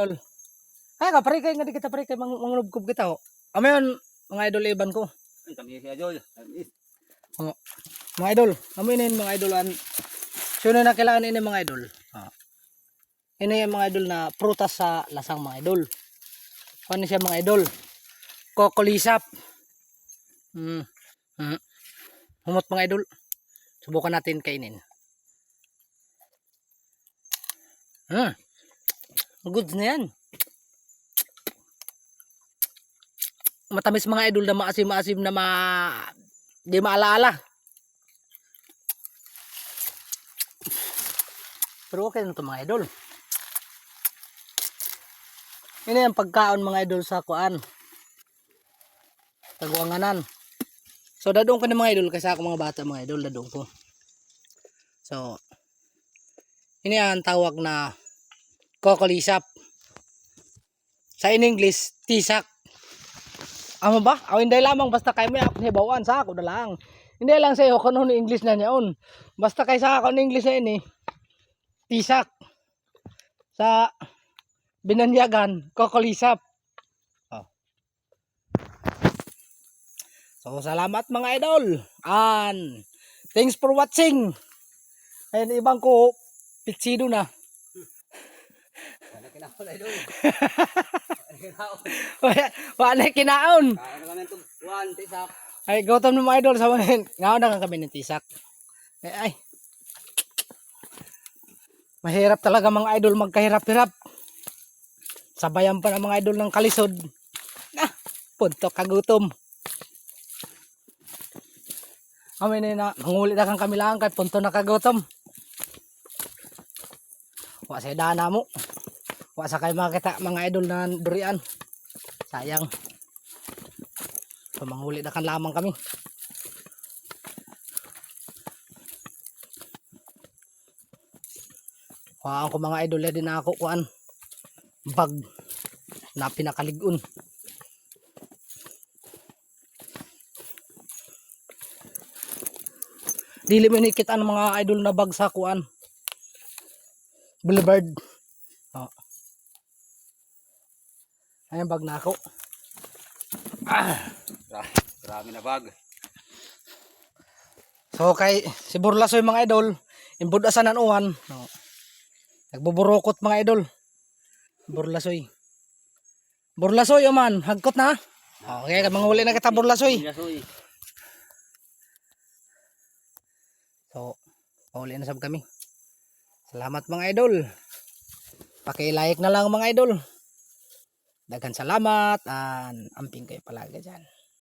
Idol. Ay ka pare kay nga di kita pare kay mangunubkob kita ho. Amayon mga idol iban ko. Kami si Idol. Mga idol, amunin mga idolan. Sino na kailangan ini mga idol? Ini yung mga idol na prutas sa lasang mga idol. Ano siya mga idol? Kokolisap. Humot mga idol. Subukan natin kainin. Good na yan. Matamis mga idol na maasim-maasim na di maalaala. Pero okay na ito mga idol. Ini ang pagkaon mga idol sa kuan. Taguanganan. So dadong ko na mga idol kasi ako mga bata mga idol dadong ko. So ini ang tawag na kokolisap. Sa in English, tisak. Amo ba? Aw hindi lamang basta kay may ako hibawan sa ako na lang. Hindi lang sa iyo kuno ni English na niyaon. Basta kay sa ako ni English na ini. Tisak. Sa Binanyagan, kokolisap. So salamat mga idol. And thanks for watching. Ayun ibang ko piksido na. Wala kinaon Idol. Wala kinaon. Kaon kami to 1 tisak. Ay gutom na mga idol sa mga ngaon na kami ng tisak. Ay. Mahirap talaga mga idol magkahirap-hirap. Sabayan pa ng mga idol ng kalisod. Punto kagutom. Kami na mangulit na kang kami lang kay punto na kagutom. Wa sa dana mo. Wa sa kay makita mga idol na durian. Sayang. So mangulit na kan lamang kami. Waan ko mga idol din ako kuan. Bag na pinakaligon. Dili man kita ang mga idol na bag sa kuan. Boulevard. Ayan bag na ako. Marami na bag. So kay si Burlasoy mga idol, imbud asanan uwan. Nagbuburokot mga idol. Burlasoy. Burlasoy man, hagkot na. Okay, manguli na kita Burlasoy. So, pauli na sab kami. Salamat mga idol. Paki-like na lang mga idol. Daghang salamat and amping kayo palagi dyan.